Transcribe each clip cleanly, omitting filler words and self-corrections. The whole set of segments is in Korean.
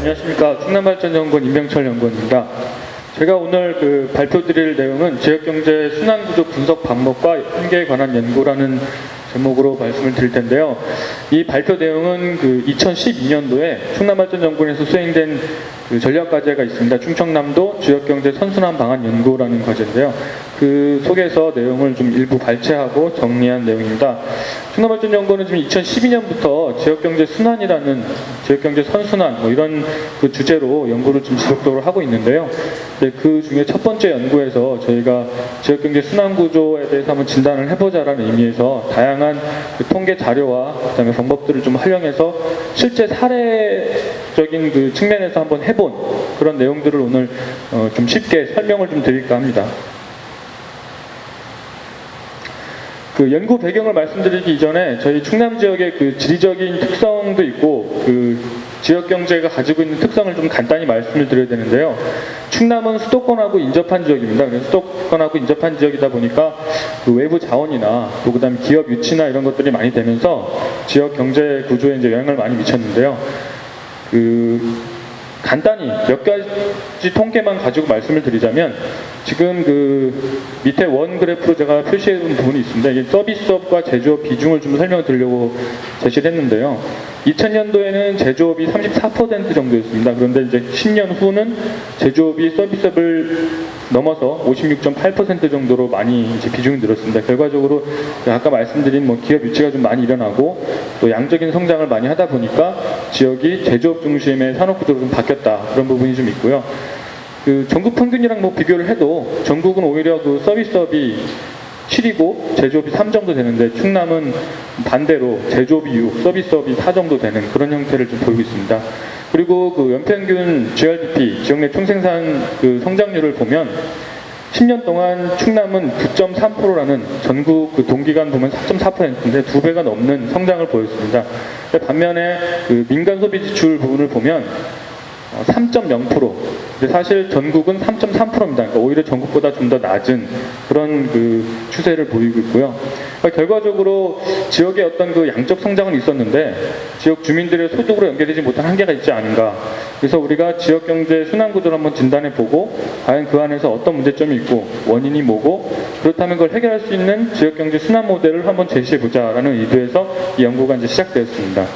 안녕하십니까. 충남발전연구원 임병철 연구원입니다. 제가 오늘 발표드릴 내용은 지역경제 순환구조 분석 방법과 한계에 관한 연구라는 제목으로 말씀을 드릴 텐데요. 이 발표 내용은 2012년도에 충남발전연구원에서 수행된 전략과제가 있습니다. 충청남도 지역경제 선순환 방안 연구라는 과제인데요. 그 속에서 내용을 좀 일부 발췌하고 정리한 내용입니다. 충남발전연구원은 지금 2012년부터 지역경제 순환이라는 지역경제 선순환 이런 주제로 연구를 좀 지속적으로 하고 있는데요. 그 중에 첫 번째 연구에서 저희가 지역경제 순환 구조에 대해서 한번 진단을 해보자라는 의미에서 다양한 통계 자료와 그다음에 방법들을 좀 활용해서 실제 사례적인 측면에서 한번 해본 그런 내용들을 오늘 좀 쉽게 설명을 좀 드릴까 합니다. 연구 배경을 말씀드리기 이전에 저희 충남 지역의 지리적인 특성도 있고 지역 경제가 가지고 있는 특성을 좀 간단히 말씀을 드려야 되는데요. 충남은 수도권하고 인접한 지역입니다. 그래서 수도권하고 인접한 지역이다 보니까 외부 자원이나 또 그다음에 기업 유치나 이런 것들이 많이 되면서 지역 경제 구조에 이제 영향을 많이 미쳤는데요. 간단히 몇 가지 통계만 가지고 말씀을 드리자면 지금 밑에 원 그래프로 제가 표시해 둔 부분이 있습니다. 이게 서비스업과 제조업 비중을 좀 설명을 드리려고 제시를 했는데요. 2000년도에는 제조업이 34% 정도였습니다. 그런데 이제 10년 후는 제조업이 서비스업을 넘어서 56.8% 정도로 많이 이제 비중이 늘었습니다. 결과적으로 아까 말씀드린 기업 유치가 좀 많이 일어나고 또 양적인 성장을 많이 하다 보니까 지역이 제조업 중심의 산업 구조로 좀 바뀌었다. 그런 부분이 좀 있고요. 전국 평균이랑 비교를 해도 전국은 오히려 서비스업이 7이고 제조업이 3 정도 되는데 충남은 반대로 제조업이 6, 서비스업이 4 정도 되는 그런 형태를 좀 보이고 있습니다. 그리고 연평균 GRDP, 지역 내 총생산 성장률을 보면 10년 동안 충남은 9.3%라는 전국 동기간 보면 4.4%인데 2배가 넘는 성장을 보였습니다. 반면에 민간 소비 지출 부분을 보면 3.0%. 사실 전국은 3.3%입니다. 그러니까 오히려 전국보다 좀 더 낮은 그런 추세를 보이고 있고요. 그러니까 결과적으로 지역의 어떤 양적 성장은 있었는데 지역 주민들의 소득으로 연계되지 못한 한계가 있지 않은가. 그래서 우리가 지역 경제 순환 구조를 한번 진단해 보고 과연 그 안에서 어떤 문제점이 있고 원인이 뭐고 그렇다면 그걸 해결할 수 있는 지역 경제 순환 모델을 한번 제시해 보자라는 의도에서 이 연구가 이제 시작되었습니다.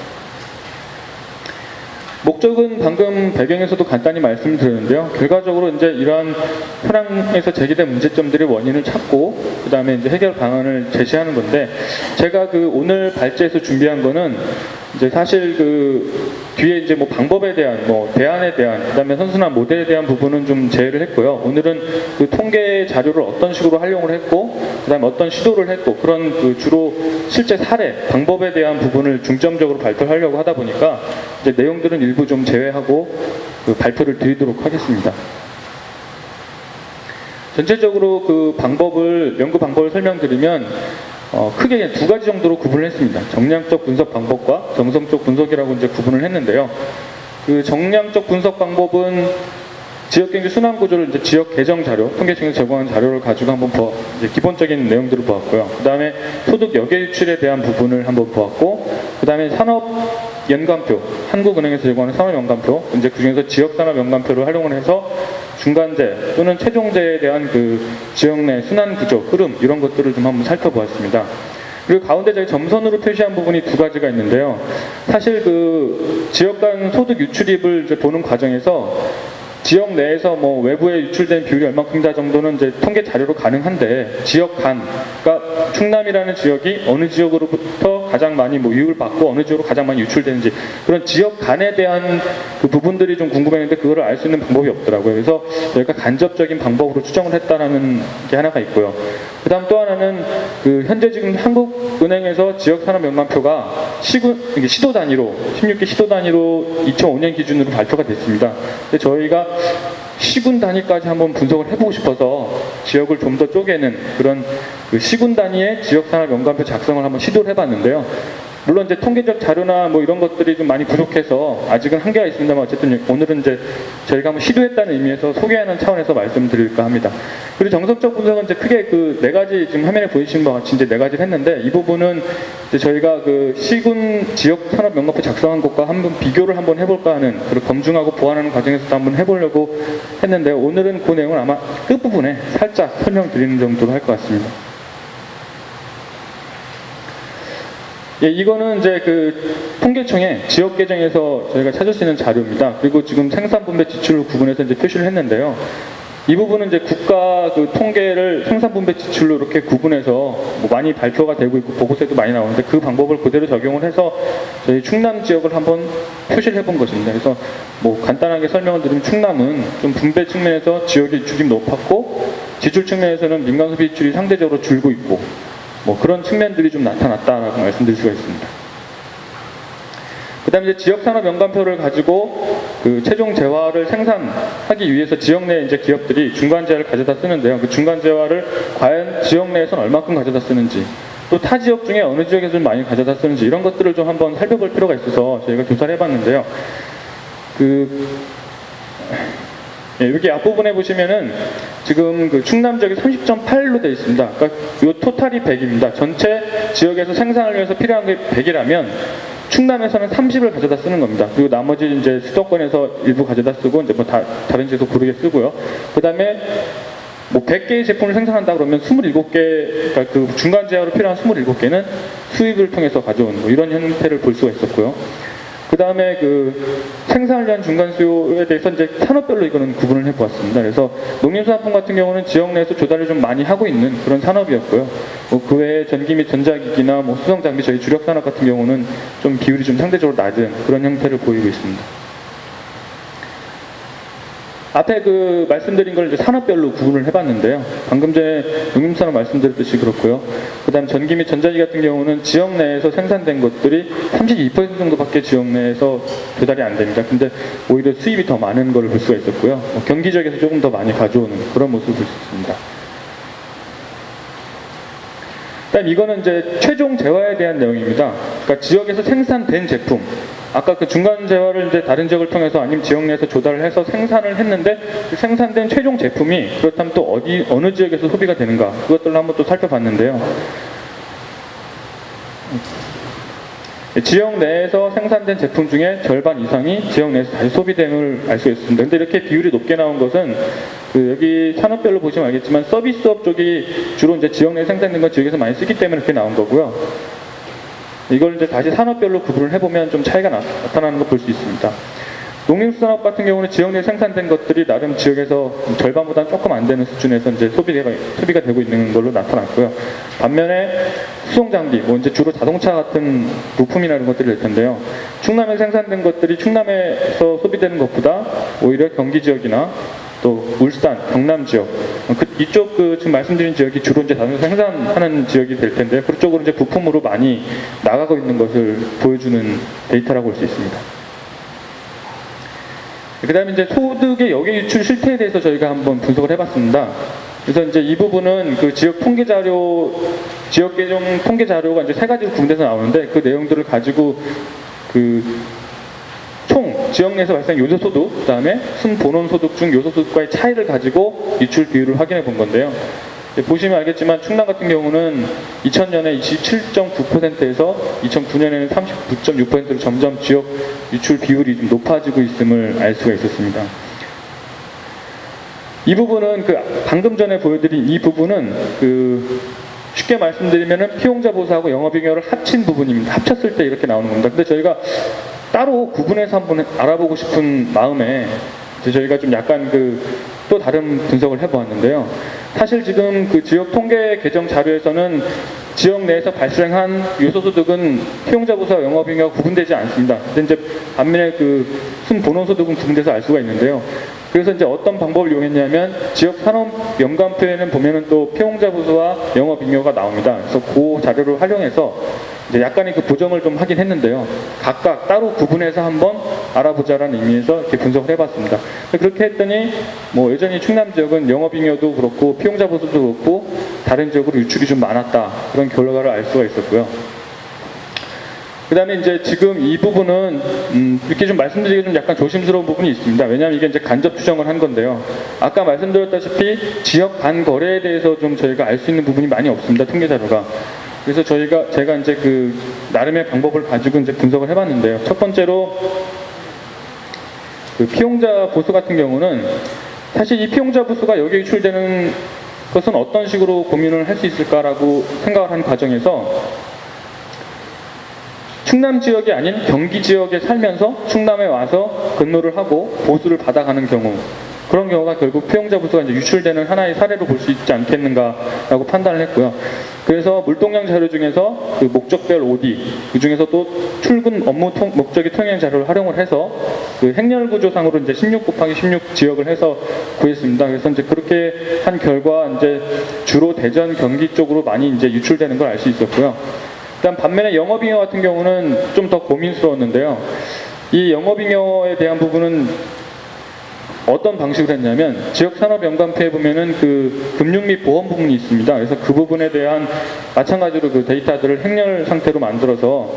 목적은 방금 배경에서도 간단히 말씀드렸는데요. 결과적으로 이제 이러한 현황에서 제기된 문제점들의 원인을 찾고 그 다음에 이제 해결 방안을 제시하는 건데 제가 오늘 발제에서 준비한 거는 이제 사실 뒤에 이제 방법에 대한 대안에 대한 그다음에 선순환 모델에 대한 부분은 좀 제외를 했고요. 오늘은 통계 자료를 어떤 식으로 활용을 했고 그다음에 어떤 시도를 했고 그런 주로 실제 사례 방법에 대한 부분을 중점적으로 발표하려고 하다 보니까 이제 내용들은 일부 좀 제외하고 발표를 드리도록 하겠습니다. 전체적으로 연구 방법을 설명드리면 크게 두 가지 정도로 구분을 했습니다. 정량적 분석 방법과 정성적 분석이라고 이제 구분을 했는데요. 정량적 분석 방법은 지역경제 순환구조를 이제 지역 개정 자료, 통계청에서 제공한 자료를 가지고 한번 이제 기본적인 내용들을 보았고요. 그 다음에 소득 역외 유출에 대한 부분을 한번 보았고, 그 다음에 산업 연관표, 한국은행에서 제공하는 산업 연관표, 이제 그 중에서 지역 산업 연관표를 활용을 해서 중간재 또는 최종재에 대한 지역 내 순환 구조, 흐름 이런 것들을 좀 한번 살펴보았습니다. 그리고 가운데 저희 점선으로 표시한 부분이 두 가지가 있는데요. 사실 지역 간 소득 유출입을 이제 보는 과정에서 지역 내에서 외부에 유출된 비율이 얼마큼이다 정도는 이제 통계 자료로 가능한데 지역 간, 그러니까 충남이라는 지역이 어느 지역으로부터 가장 많이 유입을 받고 어느 지역으로 가장 많이 유출되는지 그런 지역 간에 대한 부분들이 좀 궁금했는데 그거를 알 수 있는 방법이 없더라고요. 그래서 저희가 간접적인 방법으로 추정을 했다라는 게 하나가 있고요. 그 다음 또 하나는 현재 지금 한국은행에서 지역산업 연관표가 시도 단위로 16개 시도 단위로 2005년 기준으로 발표가 됐습니다. 근데 저희가 시군 단위까지 한번 분석을 해보고 싶어서 지역을 좀 더 쪼개는 그런 시군 단위의 지역산업 연관표 작성을 한번 시도를 해봤는데요. 물론 이제 통계적 자료나 뭐 이런 것들이 좀 많이 부족해서 아직은 한계가 있습니다만 어쨌든 오늘은 이제 저희가 한번 시도했다는 의미에서 소개하는 차원에서 말씀드릴까 합니다. 그리고 정석적 분석은 이제 크게 그 네 가지 지금 화면에 보이시는 것 같이 이제 네 가지를 했는데 이 부분은 이제 저희가 그 시군 지역 산업 명가표 작성한 것과 한번 비교를 한번 해볼까 하는 그리고 검증하고 보완하는 과정에서도 한번 해보려고 했는데 오늘은 그 내용을 아마 끝부분에 살짝 설명드리는 정도로 할 것 같습니다. 예, 이거는 이제 그 통계청의 지역 계정에서 저희가 찾을 수 있는 자료입니다. 그리고 지금 생산 분배 지출을 구분해서 이제 표시를 했는데요. 이 부분은 이제 국가 그 통계를 생산 분배 지출로 이렇게 구분해서 뭐 많이 발표가 되고 있고 보고서에도 많이 나오는데 그 방법을 그대로 적용을 해서 저희 충남 지역을 한번 표시를 해본 것입니다. 그래서 뭐 간단하게 설명을 드리면 충남은 좀 분배 측면에서 지역의 지출이 높았고 지출 측면에서는 민간 소비 지출이 상대적으로 줄고 있고 뭐 그런 측면들이 좀 나타났다라고 말씀드릴 수가 있습니다. 그 다음에 이제 지역산업 연관표를 가지고 그 최종 재화를 생산하기 위해서 지역 내 이제 기업들이 중간 재화를 가져다 쓰는데요. 그 중간 재화를 과연 지역 내에서는 얼마큼 가져다 쓰는지 또 타 지역 중에 어느 지역에서 좀 많이 가져다 쓰는지 이런 것들을 좀 한번 살펴볼 필요가 있어서 저희가 조사를 해봤는데요. 여기 앞부분에 보시면은 지금 그 충남 지역이 30.8로 되어 있습니다. 그러니까 이 토탈이 100입니다. 전체 지역에서 생산을 위해서 필요한 게 100이라면 충남에서는 30을 가져다 쓰는 겁니다. 그리고 나머지 이제 수도권에서 일부 가져다 쓰고 이제 뭐 다른 지역에서 고르게 쓰고요. 그 다음에 뭐 100개의 제품을 생산한다 그러면 27개, 그러니까 그 중간 제어로 필요한 27개는 수입을 통해서 가져오는 뭐 이런 형태를 볼 수가 있었고요. 그 다음에 그 생산을 위한 중간 수요에 대해서 이제 산업별로 이거는 구분을 해보았습니다. 그래서 농림수산품 같은 경우는 지역 내에서 조달을 좀 많이 하고 있는 그런 산업이었고요. 뭐 그 외에 전기 및 전자기기나 뭐 수송장비 저희 주력 산업 같은 경우는 좀 비율이 좀 상대적으로 낮은 그런 형태를 보이고 있습니다. 앞에 그 말씀드린 걸 이제 산업별로 구분을 해봤는데요. 방금 전에 농림산업 말씀드렸듯이 그렇고요. 그 다음 전기 및 전자기기 같은 경우는 지역 내에서 생산된 것들이 32% 정도밖에 지역 내에서 조달이 안 됩니다. 근데 오히려 수입이 더 많은 걸 볼 수가 있었고요. 경기 지역에서 조금 더 많이 가져오는 그런 모습을 볼 수 있습니다. 그다음 이거는 이제 최종 재화에 대한 내용입니다. 그러니까 지역에서 생산된 제품, 아까 그 중간 재화를 이제 다른 지역을 통해서 아니면 지역 내에서 조달을 해서 생산을 했는데 그 생산된 최종 제품이 그렇다면 또 어느 지역에서 소비가 되는가 그것들을 한번 또 살펴봤는데요. 지역 내에서 생산된 제품 중에 절반 이상이 지역 내에서 다시 소비됨을 알 수 있습니다. 근데 이렇게 비율이 높게 나온 것은 그 여기 산업별로 보시면 알겠지만 서비스업 쪽이 주로 이제 지역 내에 생산된 건 지역에서 많이 쓰기 때문에 이렇게 나온 거고요. 이걸 이제 다시 산업별로 구분을 해보면 좀 차이가 나타나는 걸 볼 수 있습니다. 농림수산업 같은 경우는 지역 내에 생산된 것들이 나름 지역에서 절반보다는 조금 안 되는 수준에서 이제 소비가 되고 있는 걸로 나타났고요. 반면에 수송장비, 뭐 이제 주로 자동차 같은 부품이나 이런 것들이 될 텐데요. 충남에 생산된 것들이 충남에서 소비되는 것보다 오히려 경기 지역이나 또 울산, 경남 지역, 이쪽 지금 말씀드린 지역이 주로 이제 자동차 생산하는 지역이 될 텐데요. 그쪽으로 이제 부품으로 많이 나가고 있는 것을 보여주는 데이터라고 볼 수 있습니다. 그 다음에 이제 소득의 역외 유출 실태에 대해서 저희가 한번 분석을 해봤습니다. 그래서 이제 이 부분은 그 지역 통계 자료, 지역 계정 통계 자료가 이제 세 가지로 구분돼서 나오는데 그 내용들을 가지고 그 총 지역 내에서 발생한 요소소득, 그 다음에 순본원소득 중 요소소득과의 차이를 가지고 유출 비율을 확인해 본 건데요. 보시면 알겠지만 충남 같은 경우는 2000년에 27.9%에서 2009년에는 39.6%로 점점 지역 유출 비율이 좀 높아지고 있음을 알 수가 있었습니다. 이 부분은 그 방금 전에 보여드린 이 부분은 그 쉽게 말씀드리면은 피용자 보수하고 영업잉여를 합친 부분입니다. 합쳤을 때 이렇게 나오는 겁니다. 근데 저희가 따로 구분해서 한번 알아보고 싶은 마음에 저희가 좀 약간 또 다른 분석을 해보았는데요. 사실 지금 그 지역 통계 계정 자료에서는 지역 내에서 발생한 요소소득은 피용자 보수와 영업잉여가 구분되지 않습니다. 근데 이제 반면에 그 순본원소득은 구분돼서 알 수가 있는데요. 그래서 이제 어떤 방법을 이용했냐면 지역 산업 연관표에는 보면은 또 피용자 보수와 영업잉여가 나옵니다. 그래서 그 자료를 활용해서 이제 약간의 그 보정을 좀 하긴 했는데요. 각각 따로 구분해서 한번 알아보자라는 의미에서 이렇게 분석을 해봤습니다. 그렇게 했더니 뭐 여전히 충남 지역은 영업잉여도 그렇고 피용자 보수도 그렇고 다른 지역으로 유출이 좀 많았다 그런 결과를 알 수가 있었고요. 그 다음에 이제 지금 이 부분은 이렇게 좀 말씀드리기 좀 약간 조심스러운 부분이 있습니다. 왜냐하면 이게 이제 간접 추정을 한 건데요. 아까 말씀드렸다시피 지역 간 거래에 대해서 좀 저희가 알 수 있는 부분이 많이 없습니다. 통계 자료가. 그래서 제가 이제 그 나름의 방법을 가지고 이제 분석을 해봤는데요. 첫 번째로 그 피용자 보수 같은 경우는 사실 이 피용자 보수가 여기에 유출되는 것은 어떤 식으로 고민을 할 수 있을까라고 생각을 한 과정에서 충남 지역이 아닌 경기 지역에 살면서 충남에 와서 근무를 하고 보수를 받아가는 경우, 그런 경우가 결국 피용자 보수가 이제 유출되는 하나의 사례로 볼 수 있지 않겠는가라고 판단을 했고요. 그래서 물동량 자료 중에서 그 목적별 OD, 그 중에서 또 출근 업무 목적이 통행 자료를 활용을 해서 그 행렬 구조상으로 이제 16 곱하기 16 지역을 해서 구했습니다. 그래서 이제 그렇게 한 결과 이제 주로 대전, 경기 쪽으로 많이 이제 유출되는 걸 알 수 있었고요. 일단 반면에 영업잉여 같은 경우는 좀 더 고민스러웠는데요. 이 영업잉여에 대한 부분은 어떤 방식으로 했냐면 지역산업연관표에 보면은 그 금융 및 보험 부분이 있습니다. 그래서 그 부분에 대한 마찬가지로 그 데이터들을 행렬 상태로 만들어서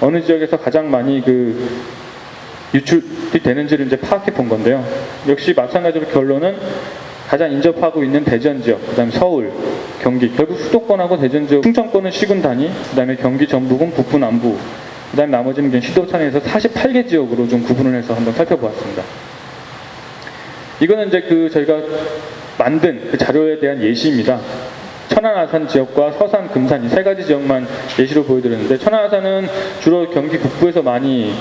어느 지역에서 가장 많이 그 유출이 되는지를 이제 파악해 본 건데요. 역시 마찬가지로 결론은 가장 인접하고 있는 대전 지역, 그다음에 서울, 경기, 결국 수도권하고 대전 지역, 충청권은 시군 단위, 그다음에 경기 전북은 북부 남부, 그다음에 나머지는 그냥 시도 차내에서 48개 지역으로 좀 구분을 해서 한번 살펴보았습니다. 이거는 이제 그 저희가 만든 그 자료에 대한 예시입니다. 천안, 아산 지역과 서산, 금산 이 세 가지 지역만 예시로 보여드렸는데, 천안, 아산은 주로 경기 북부에서 많이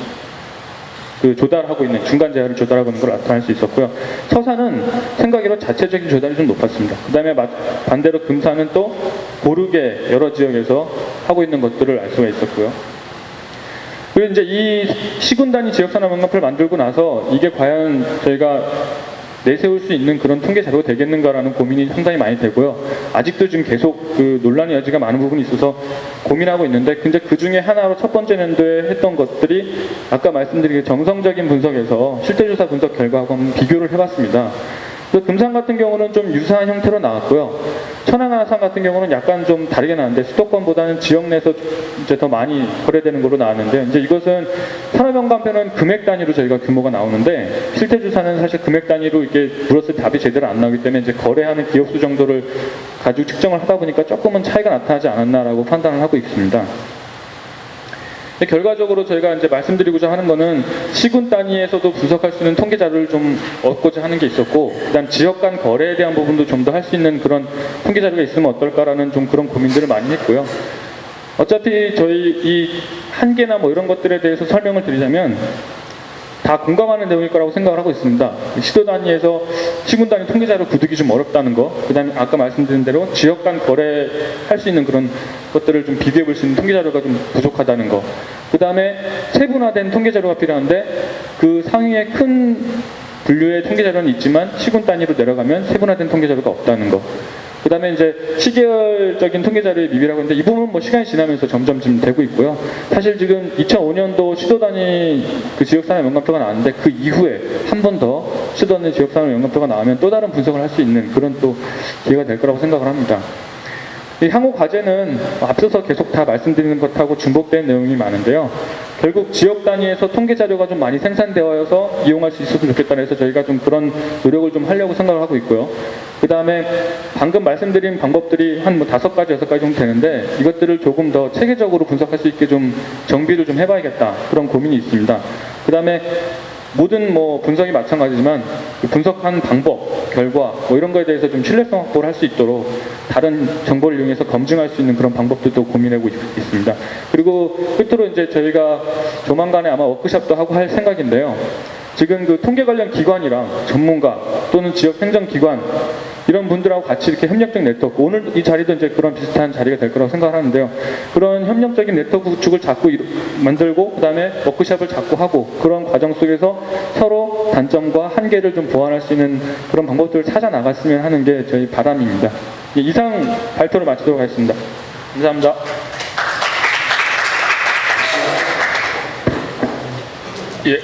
그 조달하고 있는, 중간 제한을 조달하고 있는 걸 나타낼 수 있었고요. 서산은 생각으로 자체적인 조달이 좀 높았습니다. 그 다음에 반대로 금산은 또 고르게 여러 지역에서 하고 있는 것들을 알 수가 있었고요. 그리고 이제 이 시군 단위 지역산업연관표를 만들고 나서 이게 과연 저희가 내세울 수 있는 그런 통계 자료가 되겠는가라는 고민이 상당히 많이 되고요. 아직도 지금 계속 그 논란의 여지가 많은 부분이 있어서 고민하고 있는데, 근데 그 중에 하나로 첫 번째 년도에 했던 것들이 아까 말씀드린 정성적인 분석에서 실태조사 분석 결과하고 한번 비교를 해봤습니다. 그래서 금산 같은 경우는 좀 유사한 형태로 나왔고요. 천안, 아산 같은 경우는 약간 좀 다르게 나왔는데 수도권보다는 지역 내에서 이제 더 많이 거래되는 걸로 나왔는데, 이제 이것은 산업연관표는 금액 단위로 저희가 규모가 나오는데 실태조사는 사실 금액 단위로 이게 물었을 때 답이 제대로 안 나오기 때문에 이제 거래하는 기업수 정도를 가지고 측정을 하다 보니까 조금은 차이가 나타나지 않았나라고 판단을 하고 있습니다. 결과적으로 저희가 이제 말씀드리고자 하는 거는 시군 단위에서도 분석할 수 있는 통계 자료를 좀 얻고자 하는 게 있었고, 그다음 지역 간 거래에 대한 부분도 좀 더 할 수 있는 그런 통계 자료가 있으면 어떨까라는 좀 그런 고민들을 많이 했고요. 어차피 저희 이 한계나 뭐 이런 것들에 대해서 설명을 드리자면 다 공감하는 내용일 거라고 생각을 하고 있습니다. 시도 단위에서 시군 단위 통계 자료 구득이 좀 어렵다는 거, 그 다음에 아까 말씀드린 대로 지역 간 거래할 수 있는 그런 것들을 좀 비교해 볼 수 있는 통계 자료가 좀 부족하다는 거, 그 다음에 세분화된 통계 자료가 필요한데 그 상위에 큰 분류의 통계 자료는 있지만 시군 단위로 내려가면 세분화된 통계 자료가 없다는 거, 그 다음에 이제 시계열적인 통계 자료의 미비라고 하는데 이 부분은 뭐 시간이 지나면서 점점 지금 되고 있고요. 사실 지금 2005년도 시도 단위 그 지역산업 연관표가 나왔는데 그 이후에 한 번 더 시도 단위 지역산업 연관표가 나오면 또 다른 분석을 할 수 있는 그런 또 기회가 될 거라고 생각을 합니다. 이 향후 과제는 앞서서 계속 다 말씀드리는 것하고 중복된 내용이 많은데요. 결국 지역 단위에서 통계 자료가 좀 많이 생산되어서 이용할 수 있었으면 좋겠다 해서 저희가 좀 그런 노력을 좀 하려고 생각을 하고 있고요. 그 다음에 방금 말씀드린 방법들이 한 뭐 5가지, 6가지 정도 되는데 이것들을 조금 더 체계적으로 분석할 수 있게 좀 정비를 좀 해봐야겠다, 그런 고민이 있습니다. 그 다음에 모든 뭐 분석이 마찬가지지만 분석한 방법, 결과 뭐 이런 거에 대해서 좀 신뢰성 확보를 할 수 있도록 다른 정보를 이용해서 검증할 수 있는 그런 방법들도 고민하고 있습니다. 그리고 끝으로 이제 저희가 조만간에 아마 워크숍도 하고 할 생각인데요. 지금 그 통계 관련 기관이랑 전문가 또는 지역 행정기관 이런 분들하고 같이 이렇게 협력적 네트워크, 오늘 이 자리도 이제 그런 비슷한 자리가 될 거라고 생각을 하는데요. 그런 협력적인 네트워크 구축을 자꾸 만들고 그 다음에 워크숍을 자꾸 하고 그런 과정 속에서 서로 단점과 한계를 좀 보완할 수 있는 그런 방법들을 찾아 나갔으면 하는 게 저희 바람입니다. 이상 발표를 마치도록 하겠습니다. 감사합니다. 예,